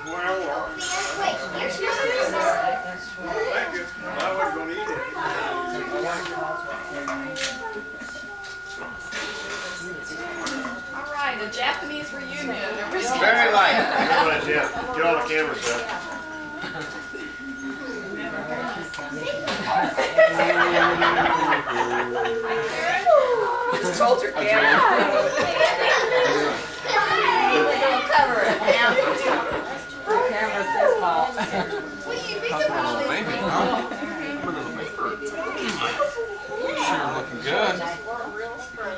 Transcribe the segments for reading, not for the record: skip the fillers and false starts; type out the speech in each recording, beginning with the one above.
Well, Wait, here's your thank you. I wasn't going to eat it. All right, a Japanese reunion. Very light. Get on the camera, sir. Hold your camera. Cover it. Camera's this small. Baby, huh? Sure looking good.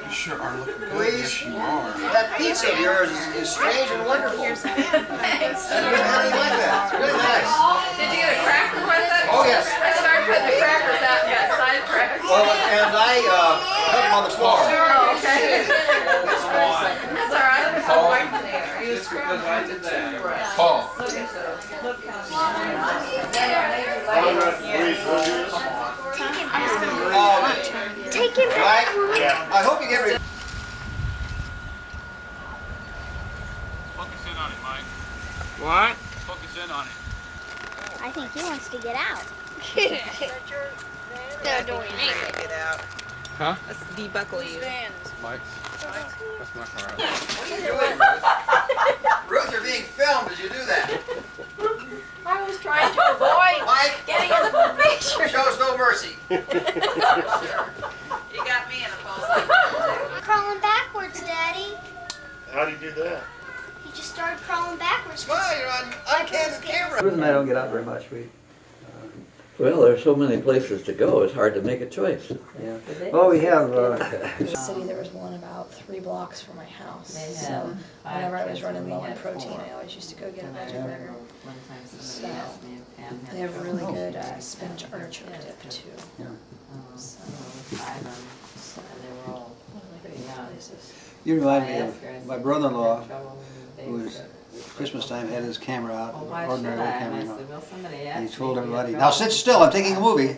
You sure are looking good. Please. Yes, you are. That pizza of yours is strange and wonderful. Thanks. How do you like that? It's really nice. Did you get a cracker with it? Oh, yes. I started putting the crackers out and got sidetracked. Well, and I put them on the floor. Oh, okay. That's all right. Just because I did that. Paul. Take it back. Right? I hope you get rid. Focus in on it, Mike. What? Focus in on it. I think he wants to get out. No, don't Get out. Huh? Let's debuckle you. Mike. That's my car. What are you doing, Ruth? Ruth, you're being filmed as you do that. I was trying to avoid Mike, getting in the picture. shows no mercy. You got me in a pose. Crawling backwards, Daddy. How do you do that? He just started crawling backwards. Smile, you're on candid camera. Ruth and I don't get out very much. Well, there's so many places to go, it's hard to make a choice. Yeah. Well, we have. The city, there was one about 3 blocks from my house. So whenever I was running low on protein, I always used to go get a veggie burger. So they have really good spinach artichoke dip too. Yeah. So one of the great places. You remind me of my brother-in-law, who was Christmas time had his camera out, ordinary little camera. You know. And he told everybody, "Now sit still. I'm taking a movie."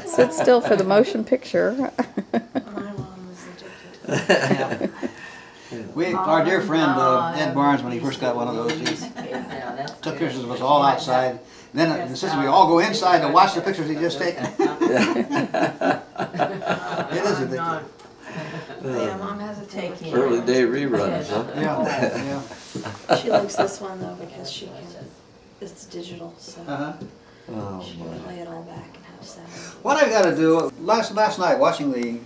Sit still for the motion picture. My mom was addicted. Our dear friend Ed Barnes, when he first got one of those, he took pictures of us all outside. And then insisted we all go inside to watch the pictures he just taken. It is addictive. Yeah, Mom has a taking. Early day reruns, huh? Yeah. She likes this one though because she can. It's digital, so Uh-huh. she can lay it all back and have sound. What I've got to do, last night watching the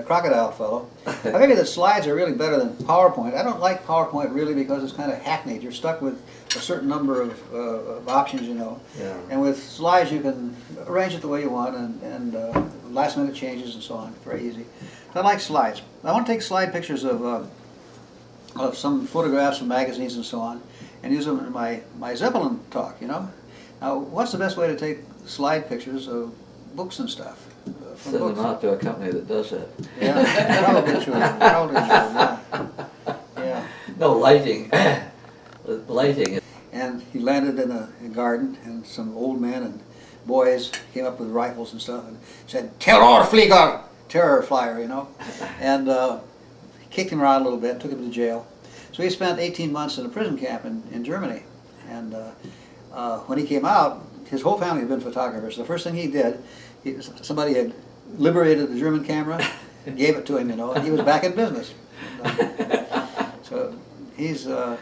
crocodile fellow, I figure that slides are really better than PowerPoint. I don't like PowerPoint really because it's kind of hackneyed. You're stuck with a certain number of options, you know. Yeah. And with slides you can arrange it the way you want and last minute changes and so on. Very easy. I like slides. I want to take slide pictures of some photographs from magazines and so on and use them in my Zeppelin talk, you know. Now, what's the best way to take slide pictures of books and stuff? From Send books? them out to a company that does that. Yeah, probably true. Probably true, yeah. Yeah. No, lighting. Lighting. And he landed in a garden, and some old men and boys came up with rifles and stuff and said, "Terrorflieger!" Terror flyer, you know. And kicked him around a little bit, took him to jail. So he spent 18 months in a prison camp in Germany. And when he came out, his whole family had been photographers. The first thing he did, somebody had liberated the German camera and gave it to him, you know, and he was back in business. So he's the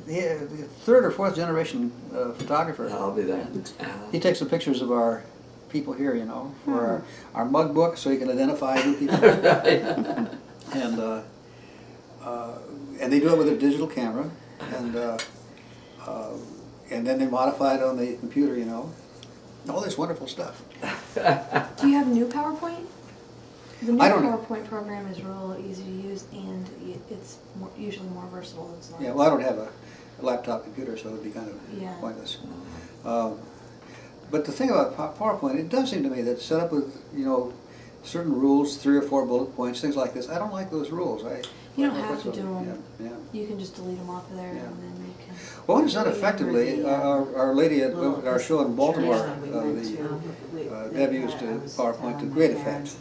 3rd or 4th generation photographer. I'll be there. He takes the pictures of our people here, you know, for our mug book, so he can identify who people are. And they do it with a digital camera, and then they modify it on the computer, you know. All this wonderful stuff. Do you have new PowerPoint? The new I don't know. PowerPoint program is real easy to use and it's usually more versatile than slides. Yeah, well, I don't have a laptop computer, so it would be kind of pointless. But the thing about PowerPoint, it does seem to me that set up with, you know, certain rules, 3 or 4 bullet points, things like this. I don't like those rules. You don't have to do them. Yeah. You can just delete them off of there and then you can... Well, when it's done effectively, our lady at our show in Baltimore, Deb used PowerPoint to great effect.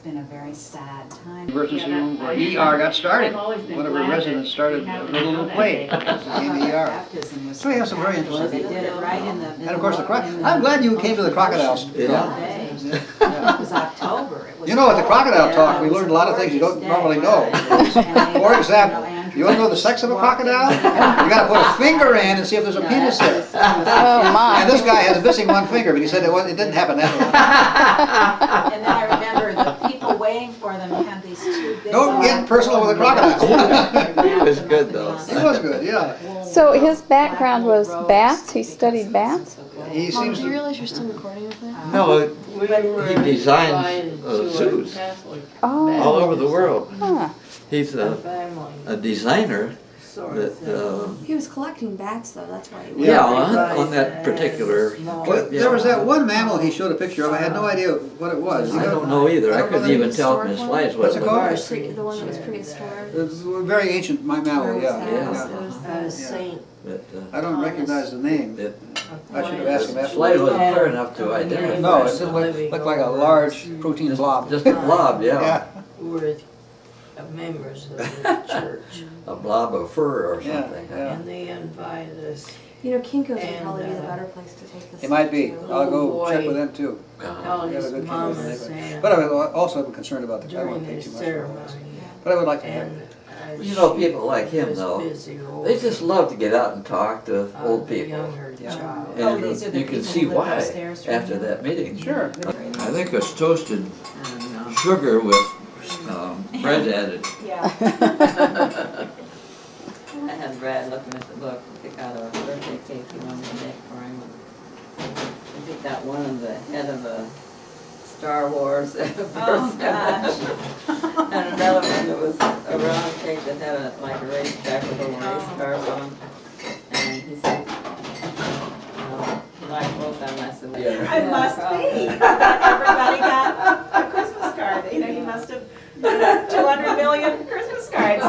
been a very sad time. Emergency room where ER got started. One of her residents started a little play in the ER. Baptism was So we have some very Well, they interesting. did it right in the. And of course, I'm glad you came to the crocodiles. Yeah. It was October. It was You know, at the cold. crocodile talk, It we was learned a lot of things you don't gorgeous normally day. know. And they- For example, Andrew you want to know the sex of a crocodile? You got to put a finger in and see if there's a penis there. Oh, my. And this guy has missing one finger, but he said it didn't happen that way. And then I remember the people waiting for them had these two big. Don't get personal with a crocodile. It was good though. He was good, yeah. So his background was bats? He studied bats? He Mom, seems do you to. realize you're still recording with that? No, he designs zoos all Oh, over the world. huh. He's a designer that, He was collecting bats though, that's why he yeah, on that particular Well, trip, there was yeah. that one mammal he showed a picture of. I had no idea what it was. I don't know either. I couldn't even tell from his slides what What's it it called? was. The one that was prehistoric. It's a very ancient mammal, yeah. Yeah. But, I don't recognize the name. I should have asked him the after. slide wasn't clear enough to identify. No, it just looked like a large protein blob. Just a blob, yeah. Yeah, Were members of the church, A blob of fur or yeah, something. yeah. and they invited us. You know, Kinko's would And, probably be the better place to take this. It might be. to. I'll go boy. check with them too. All We have a his good mama connection. said But I was also concerned about the, I during won't pay the too much for ceremony. this. But I would like to have And it. You know, people like she him was though, busy they just love to get out and talk to of old the people. younger child. Oh, these are And the you can people see who live why upstairs from after you? that meeting. Sure. I think it's toasted sugar with bread added. Yeah. I had Brad looking at the book to pick out a birthday cake he wanted to make for him. I picked out one of the head of a Star Wars Oh, gosh. and another one that was a round cake that had a like a racetrack with little race cars on. And he said, he liked both of them. I said, Yeah. It must be. Everybody got a Christmas card. You know, he must have 200 million Christmas cards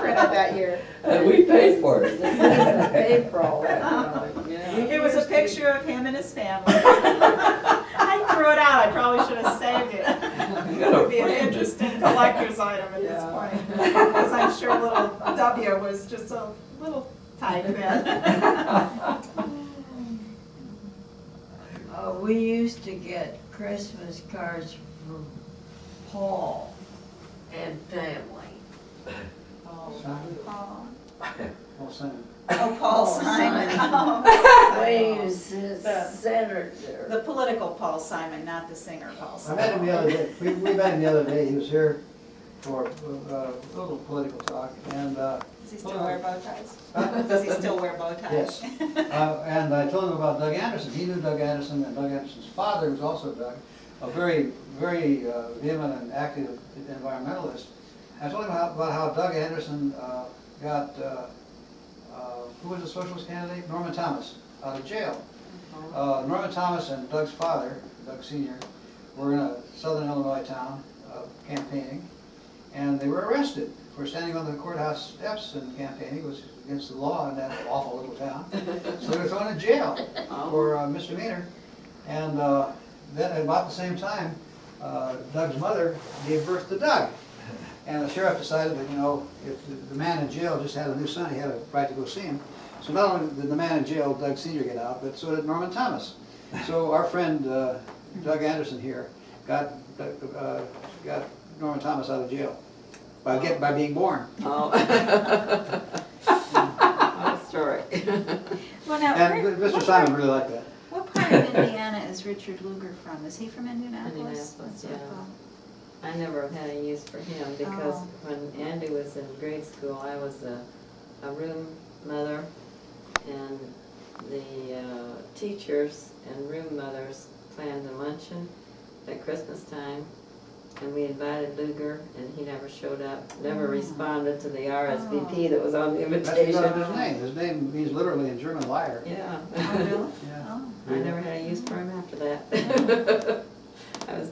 printed that year. And we paid for it. paid for all that. It was a picture of him and his family. I threw it out. I probably should have saved it. You It gotta would be an framed it. interesting collector's item at this point. Because I'm sure little W was just a little tiny bit. We used to get Christmas cards from Paul and family. Oh, Paul Simon. Oh. He was his The senator. political Paul Simon, not the singer Paul I Simon. met him the other day. We met him the other day. He was here for a little political talk, and Does he still wear bow ties? Does he still wear bow ties? yes. And I told him about Doug Anderson. He knew Doug Anderson, and Doug Anderson's father was also Doug, a very, very vehement and active environmentalist. I told him about how Doug Anderson got who was the socialist candidate? Norman Thomas, out of jail. Norman Thomas and Doug's father, Doug Sr., were in a southern Illinois town campaigning, and they were arrested for standing on the courthouse steps and campaigning. It was against the law in that awful little town. So they were thrown in jail for misdemeanor. And then at about the same time, Doug's mother gave birth to Doug. And the sheriff decided that, you know, if the man in jail just had a new son, he had a right to go see him. So not only did the man in jail, Doug Sr., get out, but so did Norman Thomas. So our friend Doug Anderson here got Norman Thomas out of jail by being born. Oh. What a story. Well, now, And Mr. Simon really liked that. what part of Indiana is Richard Lugar from? Is he from Indianapolis? Indianapolis, That's what I yeah. thought. I never had a use for him because Oh. when Andy was in grade school, I was a room mother, and the teachers and room mothers planned a luncheon at Christmas time, and we invited Lugar, and he never showed up, never responded to the RSVP that was on the That's invitation. because of his name. His name means literally in German liar. Yeah. Oh, really? Yeah. Oh. I never had a use for him after that. I was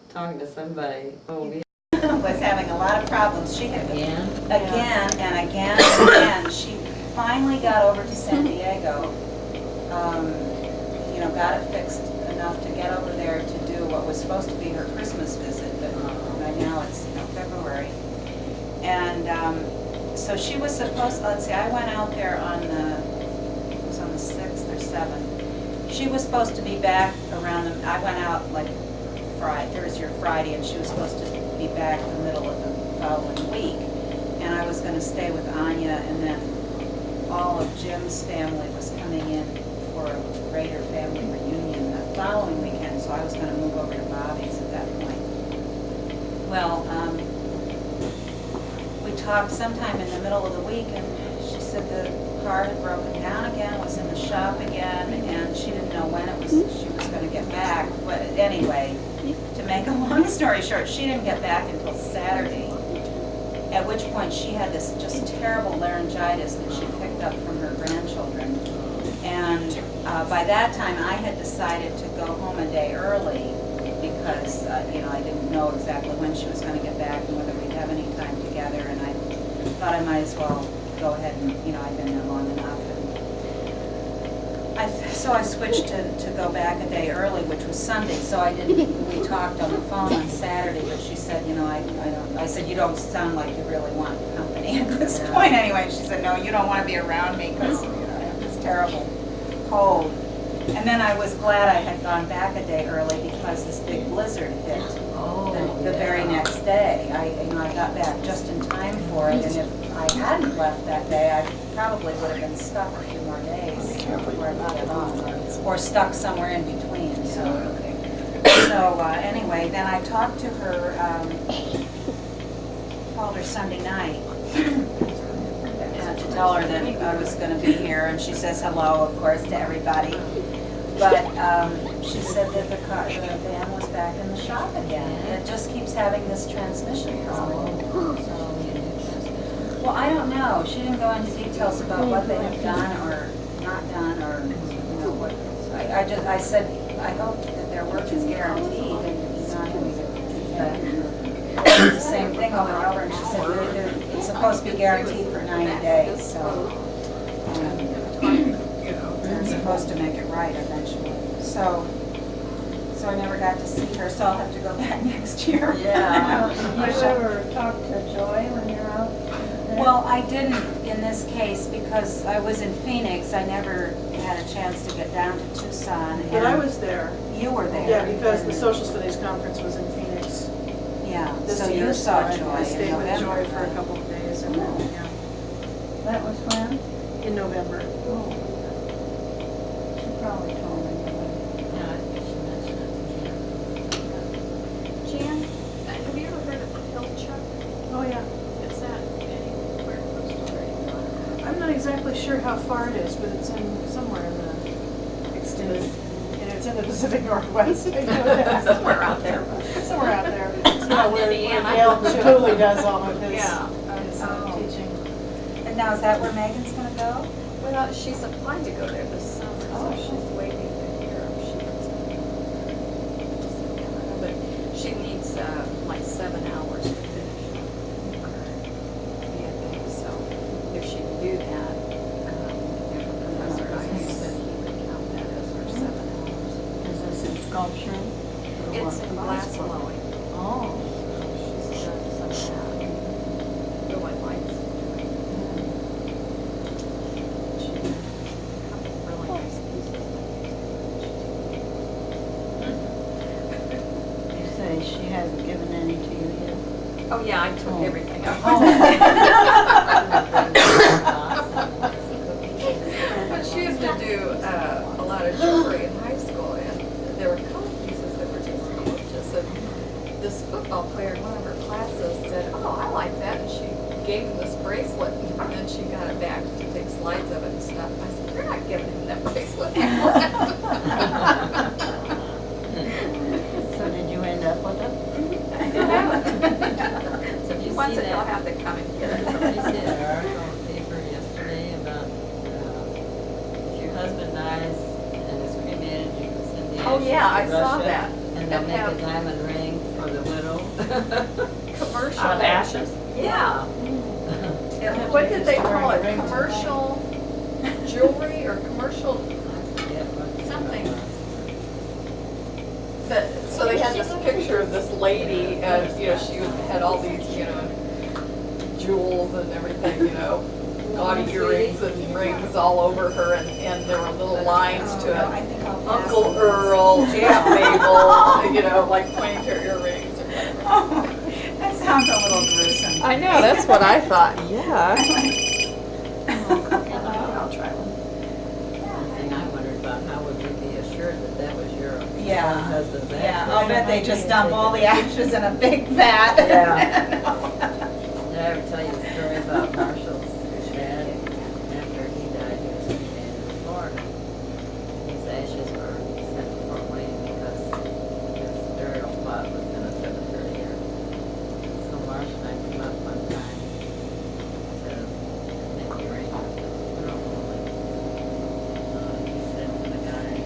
talking to somebody, Was having a lot of problems. She had again? again and again and again. She finally got over to San Diego. You know, got it fixed enough to get over there to do what was supposed to be her Christmas visit, but now it's, February. And so she was supposed, let's see, I went out there on it was on the 6th or 7th. She was supposed to be back around, I went out like Thursday or Friday, and she was supposed to be back in the middle of the following week. And I was gonna stay with Anya, and then all of Jim's family was coming in for a greater family reunion the following weekend, so I was gonna move over to Bobby's at that point. Well, we talked sometime in the middle of the week, and she said the car had broken down again, was in the shop again, and she didn't know when she was gonna get back. But anyway, to make a long story short, she didn't get back until Saturday, at which point she had this just terrible laryngitis that she picked up from her grandchildren. And by that time, I had decided to go home a day early because, I didn't know exactly when she was going to get back and whether we'd have any time together. And I thought I might as well go ahead and, I've been there long enough. And so I switched to go back a day early, which was Sunday. So we talked on the phone on Saturday, but she said, I said, you don't sound like you really want company at this point anyway. And she said, no, you don't want to be around me because, I have this terrible cold. And then I was glad I had gone back a day early because this big blizzard hit the very next day. I got back just in time for it, and if I hadn't left that day, I probably would have been stuck a few more days before I got it on, or stuck somewhere in between. So anyway, then I talked to her, called her Sunday night to tell her that I was going to be here, and she says hello, of course, to everybody. But she said that the van was back in the shop again. It just keeps having this transmission problem. Well, I don't know. She didn't go into details about what they have done or not done, or what. I said I hope that their work is guaranteed and not having to it's the same thing over and over. And she said it's supposed to be guaranteed for 90 days, so. They're supposed to make it right eventually. So I never got to see her, so I'll have to go back next year. Yeah. You ever talk to Joy when you're out there? Well, I didn't in this case because I was in Phoenix. I never had a chance to get down to Tucson. But I was there. You were there. Yeah, because the Social Studies Conference was in Phoenix. Yeah, This so year, you saw so Joy I stayed in with November. Joy for a couple of days, and then, That was when? in November. Oh. She probably told me. Yeah, I think she mentioned it to you. Jan, have you ever heard of Pilchuck? Oh, yeah. Is that anywhere close to where you are? I'm not exactly sure how far it is, but it's in somewhere in the extended, and it's in the Pacific Northwest. I know that. Somewhere out there. Somewhere out there. It's not where Indiana. Dale Chihuly does all of his, Yeah. his teaching. And now is that where Megan's going to go? Well, she's applied to go there this summer, so she's waiting to hear if she gets it. But she needs like 7 hours to finish her BFA, so if she can do that, the professor, I think, said he would count that as her 7 hours. Is this in sculpture? It's in glass blowing. Oh. She's done some of that. The white lights. She did a couple really nice pieces. You say she hasn't given any to you yet? Oh, yeah, I took everything out. But she used to do a lot of jewelry in high school, and there were color pieces that were just gorgeous. And this football player in one of her classes said, "Oh, I like that," and she gave him this bracelet, and then she got it back to take slides of it and stuff. I said, "You're not giving him that bracelet." So did you end up with it? So if he wants it, he'll have to come and get Did you it. see an article in the paper yesterday about if your husband dies and is cremated, you can send the ashes Oh, yeah, I to saw Russia, that. and they'll And make have- a diamond ring for the widow. Commercial. Out of ashes? Yeah. And what did they call it? Commercial jewelry or commercial I forget what. something. But So they had this picture of this lady, and she had all these, jewels and everything, gaudy earrings and rings all over her, and there were little lines to it. Uncle Earl, Aunt Mabel, like pointing to her earrings or whatever. Oh, that sounds a little gruesome. I know, that's what I thought. Yeah. I'll try one. One thing I wondered about, how would we be assured that that was your husband's ashes? Yeah, I'll bet they just dump all the ashes in a big vat. Yeah. Did I ever tell you the story about Marshall's dad? After he died, he was cremated in Florida. His ashes were sent to Fort Wayne because his burial plot was in a cemetery here. So Marshall and I came up one time to make the arrangements with the funeral home. He said to the guy,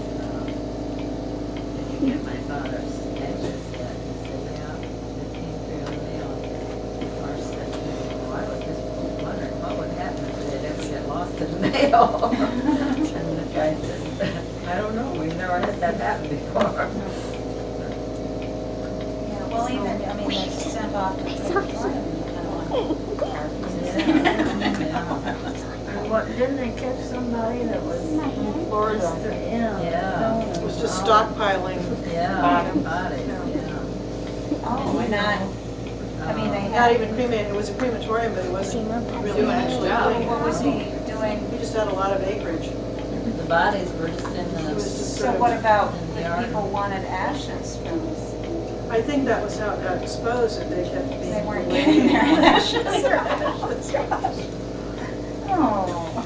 "Did you get my father's ashes yet?" He said, "Yeah, it came through the mail." Marsh said to me, "Well, I was just wondering what would happen if it ever get lost in the mail." And the guy said, "I don't know, we've never had that happen before." Yeah, well, even, they sent off to crematorium, you kind of want And what, didn't they catch somebody that was in Florida? Yeah. It was just stockpiling. Yeah, bodies, yeah. Oh, why not? They Not even cremated, it was a crematorium, but it wasn't really actually doing What was he doing? We just had a lot of acreage. The bodies were just in the. It was just So sort what of, about if people wanted ashes from this? I think that was how it got exposed, that they kept being. They weren't getting their ashes. Oh.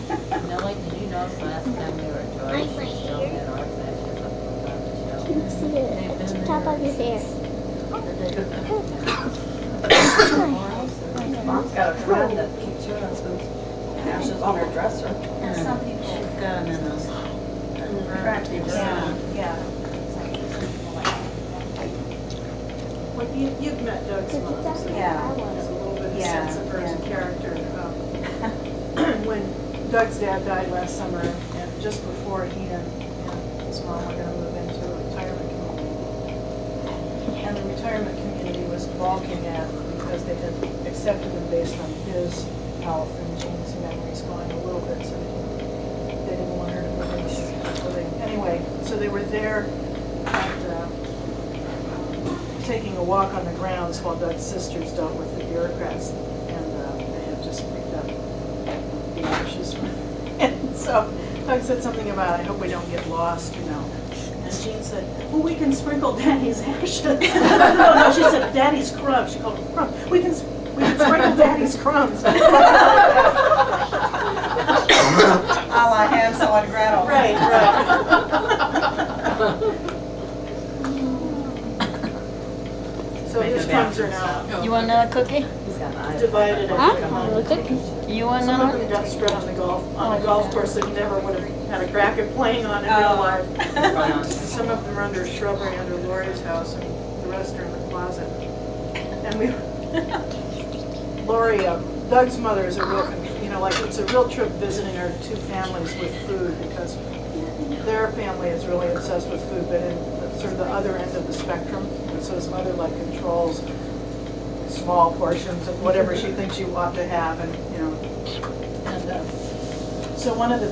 Nellie, did you notice last time we were at Joyce, she still had our ashes up on the shelf? Can you see it? Top of your hair. Mom's got a friend that keeps her husband's ashes on her dresser. And some people. She's got them in a Attractive. Yeah. Well, you've met Doug's mom, so you Yeah. have a little bit of Yeah, sense of her as a yeah. character. When Doug's dad died last summer, and just before he and his mom were going to move into a retirement community, and the retirement community was balking at because they had accepted him based on his health and Jean's memories going a little bit, so they didn't want her to move into. Anyway, so they were there at, taking a walk on the grounds while Doug's sisters dealt with the bureaucrats, and they had just picked up the ashes. And so Doug said something about, "I hope we don't get lost, And Jean said, "Well, we can sprinkle Daddy's ashes." No, she said, "Daddy's crumbs." She called them crumbs. We can sprinkle Daddy's crumbs. A la Hansel and Gretel. Right. So his crumbs are now You want another cookie? divided. Another cookie? You want Some of another? them got spread on a golf course that never would have had a crack at playing on in real life. Some of them are under a shrubbery under Lori's house, and the rest are in the closet. And Lori, Doug's mother is a real, it's a real trip visiting our two families with food, because their family is really obsessed with food, but in sort of the other end of the spectrum. And so his mother controls small portions of whatever she thinks you ought to have, and so one of the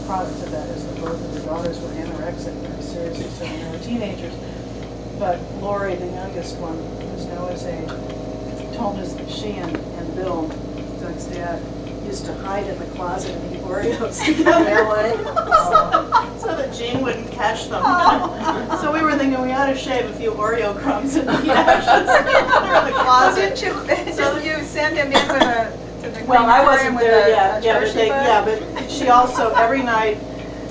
products of that is that both of her daughters were anorexic very seriously, so when they were teenagers. But Lori, the youngest one, who's now told us that she and Bill, Doug's dad, used to hide in the closet and eat Oreos together, so that Jean wouldn't catch them. So we were thinking we ought to shave a few Oreo crumbs in the ashes in the closet. Didn't you send him in with a? Well, I wasn't there yet. But she also, every night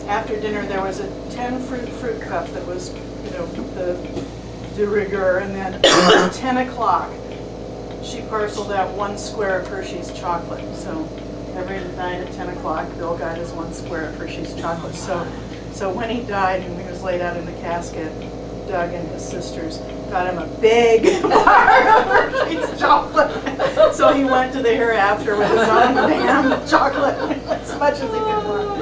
after dinner, there was a 10-fruit cup that was, the de rigueur, and then at 10 o'clock, she parceled out 1 square of Hershey's chocolate. So every night at 10 o'clock, Bill got his 1 square of Hershey's chocolate. So when he died and he was laid out in the casket, Doug and his sisters got him a big bar of Hershey's chocolate. So he went to the hereafter with his own damn chocolate, as much as he could want.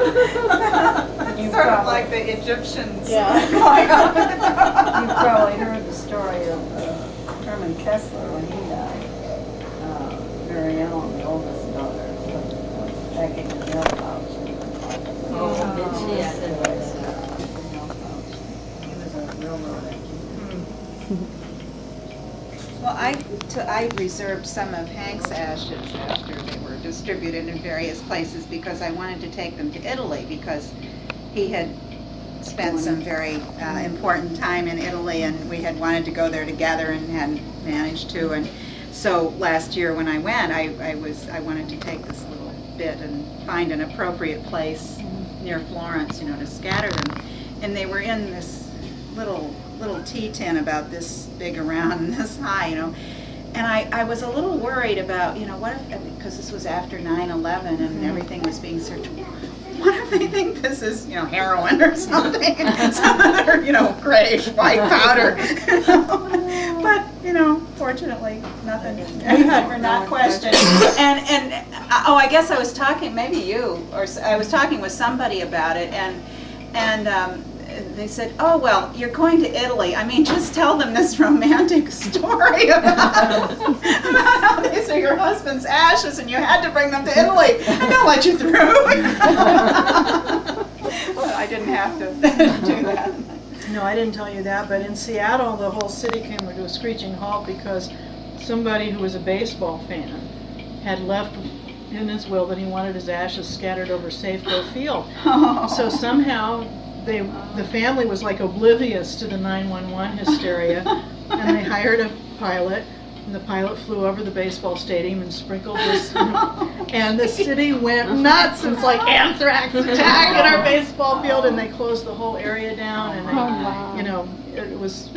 You sort of like the Egyptians Yeah. going on. You probably heard the story of Herman Kessler when he died. Mary Ellen, the oldest daughter, was packing the milk pouch. Oh, did she? I didn't know that. He was a railroad engineer. Well, I reserved some of Hank's ashes after they were distributed in various places because I wanted to take them to Italy because he had spent some very important time in Italy and we had wanted to go there together and hadn't managed to. And so last year when I went, I wanted to take this little bit and find an appropriate place near Florence, to scatter them. And they were in this little tea tin about this big around and this high, And I was a little worried about, what if, because this was after 9/11 and everything was being searched. What if they think this is, heroin or something? Some other, grayish white powder. But, fortunately, nothing. We're not questioned. And I guess I was talking, maybe you, or I was talking with somebody about it, and they said, oh, well, you're going to Italy. I mean, just tell them this romantic story about how these are your husband's ashes and you had to bring them to Italy and they'll let you through. Well, I didn't have to do that. No, I didn't tell you that, but in Seattle, the whole city came to a screeching halt because somebody who was a baseball fan had left in his will that he wanted his ashes scattered over Safeco Field. Oh. So somehow the family was like oblivious to the 911 hysteria, and they hired a pilot, and the pilot flew over the baseball stadium and sprinkled this, and the city went nuts. It's like anthrax attack in our baseball field, and they closed the whole area down, and they, it was.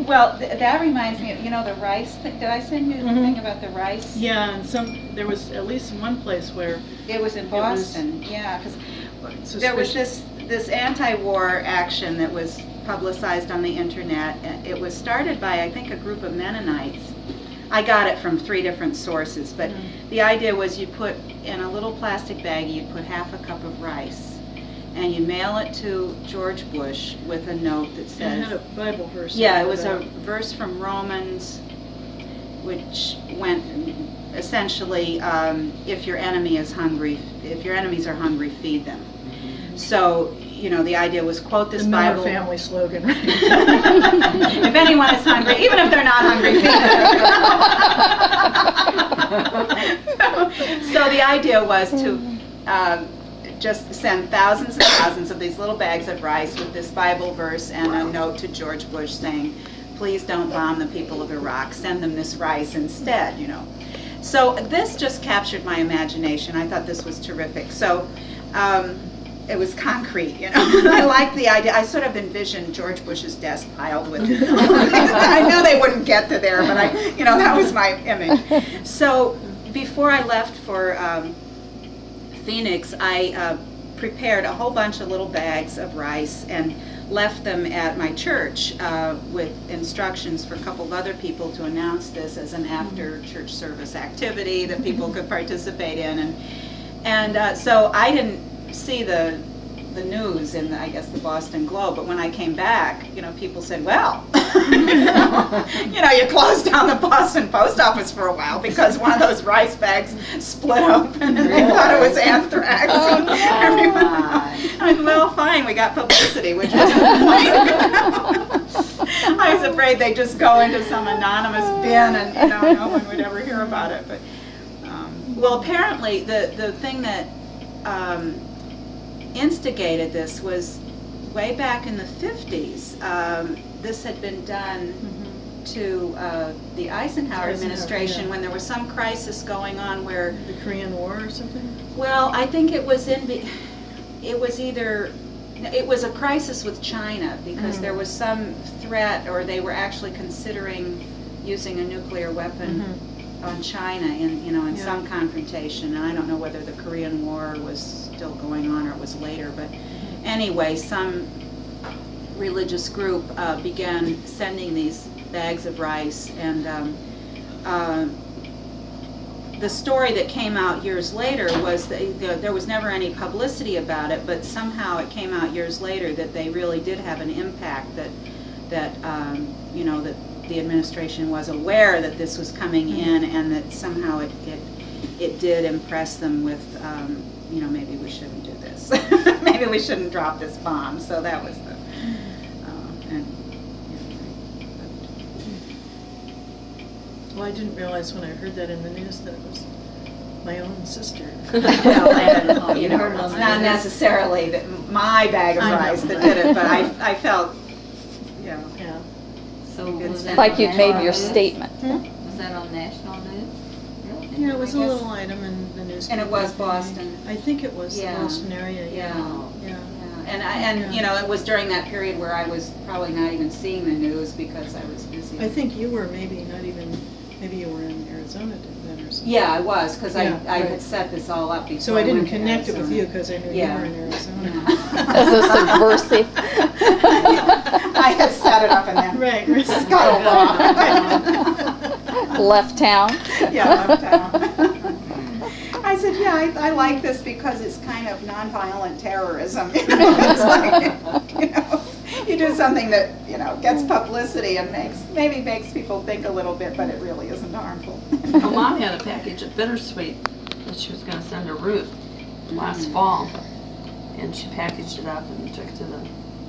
Well, that reminds me of, the rice thing. Did I send you the thing about the rice? Yeah, and there was at least one place where it was in Boston. Because there was this anti-war action that was publicized on the internet. It was started by, I think, a group of Mennonites. I got it from 3 different sources, but the idea was you put in a little plastic bag, you'd put half a cup of rice, and you mail it to George Bush with a note that says... It had a Bible verse. Yeah, it was a verse from Romans, which went essentially, if your enemies are hungry, feed them. So, the idea was quote this Bible. The family slogan. If anyone is hungry, even if they're not hungry, feed them. So the idea was to just send thousands and thousands of these little bags of rice with this Bible verse and a note to George Bush saying, please don't bomb the people of Iraq, send them this rice instead, So this just captured my imagination. I thought this was terrific. So it was concrete, I liked the idea. I sort of envisioned George Bush's desk piled with I know they wouldn't get to there, but that was my image. So before I left for Phoenix, I prepared a whole bunch of little bags of rice and left them at my church with instructions for a couple of other people to announce this as an after-church service activity that people could participate in. And so I didn't see the news in, I guess, the Boston Globe, but when I came back, people said, well, you closed down the Boston post office for a while because one of those rice bags split open and they thought it was anthrax. And everyone, I was, well, fine, we got publicity, which was the point. I was afraid they'd just go into some anonymous bin and no one would ever hear about it. But well, apparently the thing that instigated this was way back in the 50s. This had been done to the Eisenhower administration when there was some crisis going on where... The Korean War or something? Well, I think it was a crisis with China because there was some threat, or they were actually considering using a nuclear weapon on China in some confrontation. And I don't know whether the Korean War was still going on or it was later, but anyway, some religious group began sending these bags of rice, and the story that came out years later was that there was never any publicity about it, but somehow it came out years later that they really did have an impact, that you know, that the administration was aware that this was coming in, and that somehow it did impress them with, you know, maybe we shouldn't do this. Maybe we shouldn't drop this bomb. So that was the, Well, I didn't realize when I heard that in the news that it was my own sister. Well, you know, it's not necessarily that my bag of rice that did it, but I felt, yeah. So was that Like on you'd made national your news? statement. Was that on national news? Yeah, it was a little item in the newspaper. and it was Boston. I think it was Yeah. the Boston area, yeah. And you know, it was during that period where I was probably not even seeing the news because I was busy. I think you were maybe you were in Arizona then or something. Yeah, I was, because Yeah, I right. had set this all up before. So I didn't went to connect it with Arizona. you because I knew Yeah. you were in Arizona. As a subversive. I had set it up and then Right. scuttled off. Left town. Yeah, left town. I said, yeah, I like this because it's kind of nonviolent terrorism. You know, it's like, you know, you do something that, you know, gets publicity and maybe makes people think a little bit, but it really isn't harmful. Well, Mom had a package of bittersweet that she was going to send to Ruth last fall, and she packaged it up and took it to the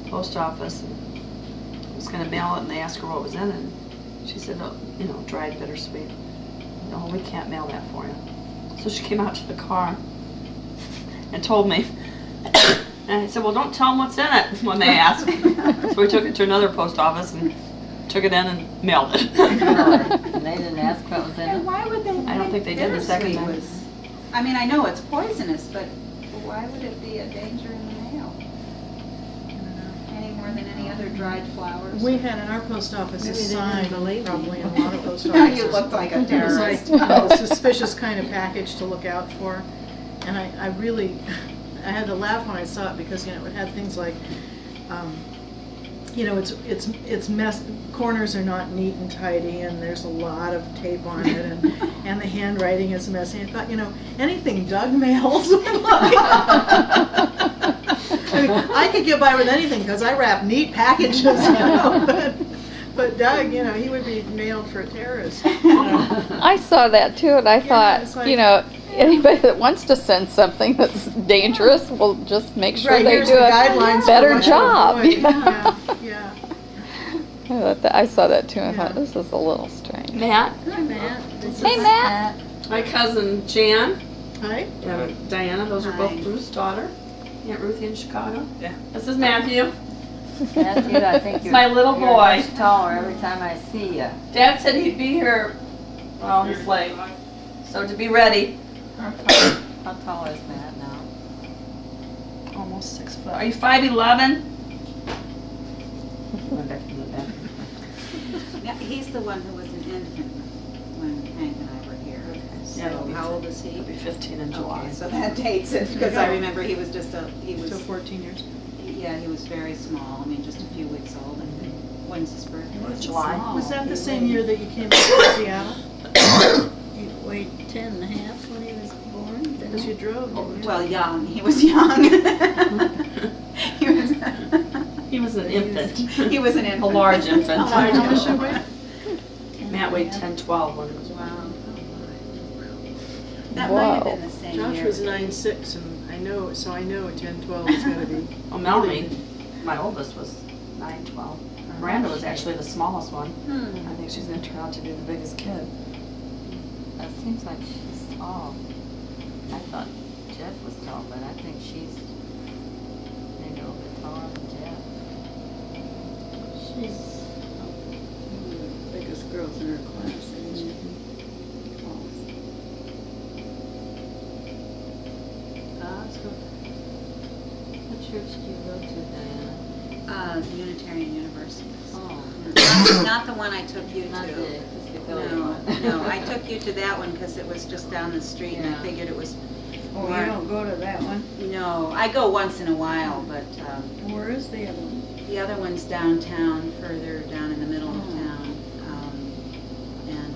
post office and was going to mail it, and they asked her what was in it, and she said, oh, you know, dried bittersweet. No, we can't mail that for you. So she came out to the car and told me, and I said, well, don't tell them what's in it when they ask. So we took it to another post office and took it in and mailed it. And they didn't ask what was in And it? why would they? I don't think they did the second bittersweet time. was- I mean, I know it's poisonous, but why would it be a danger in the mail? I don't know. Any more than any other dried flowers? We had in our post office a Maybe they sign, didn't believe me. probably in a lot of post Now offices. you looked like a It was like, terrorist. you know, a suspicious kind of package to look out for. And I really, I had to laugh when I saw it because, you know, it had things like, you know, it's mess, corners are not neat and tidy, and there's a lot of tape on it, and the handwriting is messy. I thought, you know, anything Doug mails would like. I mean, I could get by with anything because I wrap neat packages, you know, but Doug, you know, he would be nailed for a terrorist. You know. I saw that too, and I it's thought, like- you know, anybody that wants to send something that's dangerous will just make sure Right, they here's do the a guidelines for better what to job. avoid. Yeah. Yeah. I saw that too, and I thought, this is a little strange. Matt, Hi, Matt. Hey, Matt. my cousin Jan, Hi. Diana, those are both Hi. Ruth's daughter. Aunt Ruthie in Chicago. Yeah. This is Matthew. Matthew, I think It's you're, my little you're boy. much taller every time I see you. Dad said he'd be here. Well, he's late. So to be ready. How tall is Matt now? Almost 6 foot. Are you 5'11"? Went back in the back. Yeah, he's the one who was an infant when Hank and I were here. So Yeah, he'll be how old is he? He'll be 15 in July. Okay, so that dates it, because I remember he was just he was, So 14 years. yeah, he was very small, I mean, just a few weeks old, and when's his birthday? July. Was that the same year that you came back to Seattle? He weighed 10 and a half when he was born. didn't Because he? you drove, didn't you? Well, young, he was young. He was, He was an infant. he was an infant. A large infant. How much you weigh? Matt weighed 10-12 when he was Wow. That might have been the same year. Josh was 9'6", and I know 10, 12 is going to be. Well, Melanie, my oldest, was 9-12. Miranda was actually the smallest one. I think she's going to turn out to be the biggest kid. It seems like she's tall. I thought Jeff was tall, but I think she's maybe a little bit taller than Jeff. She's one of the biggest girls in her class, isn't she? What church do you go to, Diana? The Unitarian Universalist. Oh, Not the one I took you not to. the Episcopalian No, one. no, I took you to that one because it was just down the street and I Yeah. figured it was Oh, more. you don't go to that one? No, I go once in a while, but Where is the other one? the other one's downtown, further down in the middle of town. And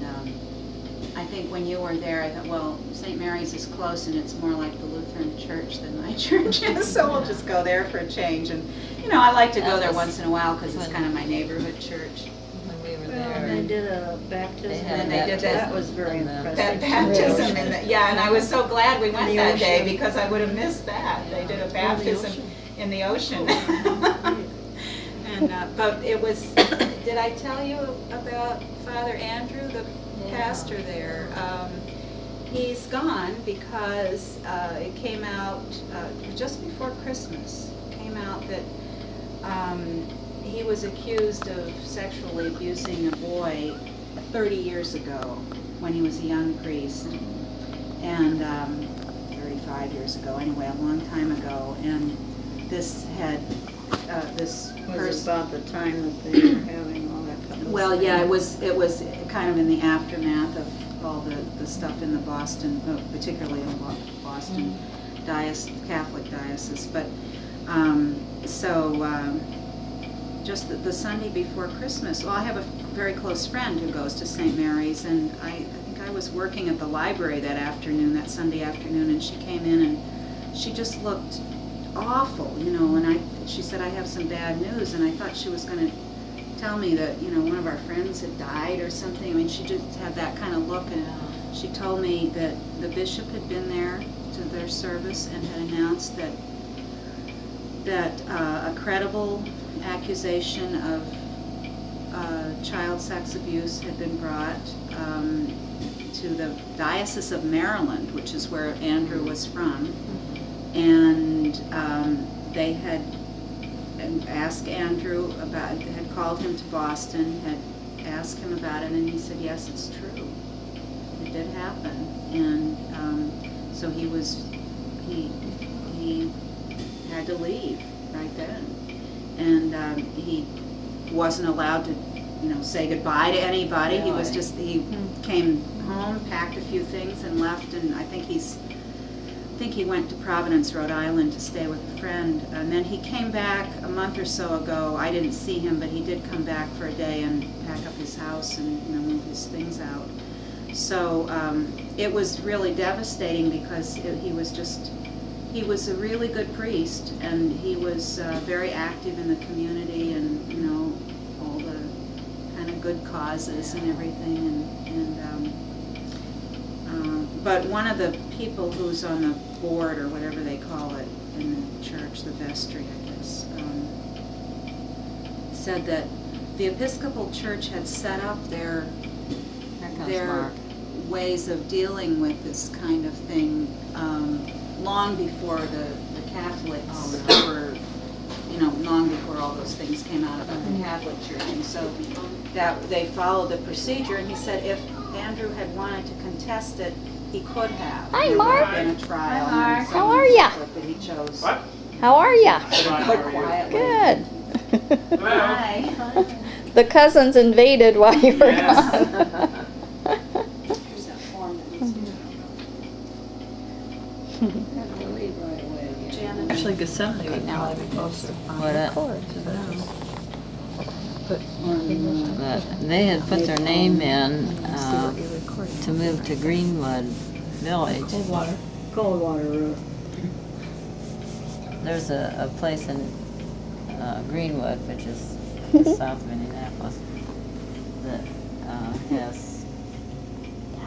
I think when you were there, I thought, well, St. Mary's is close and it's more like the Lutheran church than my church is, so we'll just go there for a change. And, you know, I like to go there once in a while because it's kind of my neighborhood church. When we were Well, there. they did a baptism. And they did That was very impressive. That baptism, yeah, and I was so glad we went that day because I would have missed that. They did a baptism in the ocean. And, but it was, did I tell you about Father Andrew, the pastor there? He's gone because it came out just before Christmas. It came out that he was accused of sexually abusing a boy 30 years ago when he was a young priest, and 35 years ago, anyway, a long time ago. And this had this Was about the time that they were having all that kind of well, stuff. yeah, it was kind of in the aftermath of all the stuff in the Boston, particularly in Boston Catholic diocese. But just the Sunday before Christmas, well, I have a very close friend who goes to St. Mary's, and I think I was working at the library that Sunday afternoon, and she came in and she just looked awful, you know, and she said, I have some bad news, and I thought she was going to tell me that, you know, one of our friends had died or something. I mean, she just had that kind of look, and she told me that the bishop had been there to their service and had announced that a credible accusation of child sex abuse had been brought to the Diocese of Maryland, which is where Andrew was from, and they had asked Andrew about it, had called him to Boston, had asked him about it, and he said, yes, it's true. It did happen. And so he had to leave right then. And he wasn't allowed to, you know, say goodbye to anybody. He was just, he came home, packed a few things and left, and I think he went to Providence, Rhode Island to stay with a friend. And then he came back a month or so ago. I didn't see him, but he did come back for a day and pack up his house and, you know, move his things out. So it was really devastating because he was a really good priest, and he was very active in the community, and, you know, all the kind of good causes and everything. But one of the people who's on the board, or whatever they call it in the church, the vestry, I guess, said that the Episcopal Church had set up their ways of dealing with this kind of thing long before the Catholics were, you know, long before all those things came out about the Catholic Church. And so that they followed the procedure, and he said if Andrew had wanted to contest it, he could have. Hi, There would Mark. have been a trial. Hi, Mark. and so How on are and so ya? forth, But he chose. What? How are ya? Quietly. Good. Hi. The cousins invaded while you were Yes. gone. Here's that form that needs to be Janet. Actually, Gethsemane would probably be closer. What? But they had put their name in to move to Greenwood Village. Coldwater Road. There's a place in Greenwood, which is south of Indianapolis, that has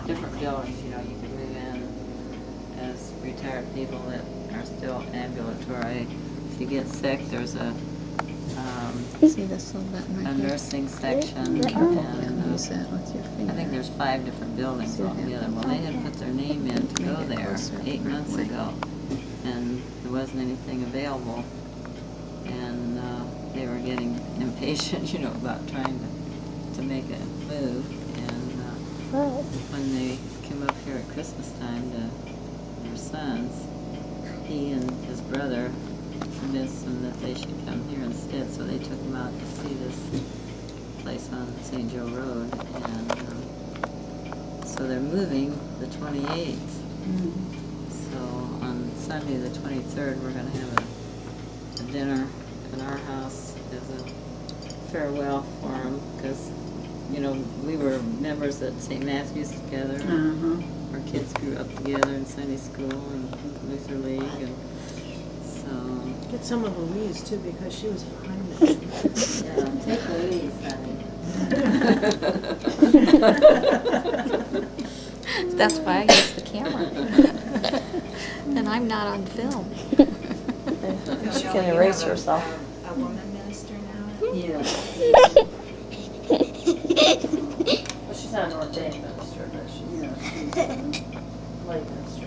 different buildings. You know, you can move in as retired people that are still ambulatory. If you get sick, there's a nursing section, and I think there's 5 different buildings altogether. Well, they had put their name in to go there 8 months ago, and there wasn't anything available, and they were getting impatient, you know, about trying to make a move. And when they came up here at Christmas time to their sons, he and his brother convinced them that they should come here instead, so they took them out to see this place on St. Joe Road, and so they're moving the 28th. So on Sunday the 23rd, we're going to have a dinner in our house as a farewell for them, because you know, we were members at St. Matthew's together. Our kids grew up together in Sunday school and Luther League, and so. Get some of Louise too, because she was behind me. Yeah, take Louise, honey. That's why I use the camera. And I'm not on film. She can erase herself. A woman minister now? Yeah. Well, she's not an ordained minister, but she's a lay minister.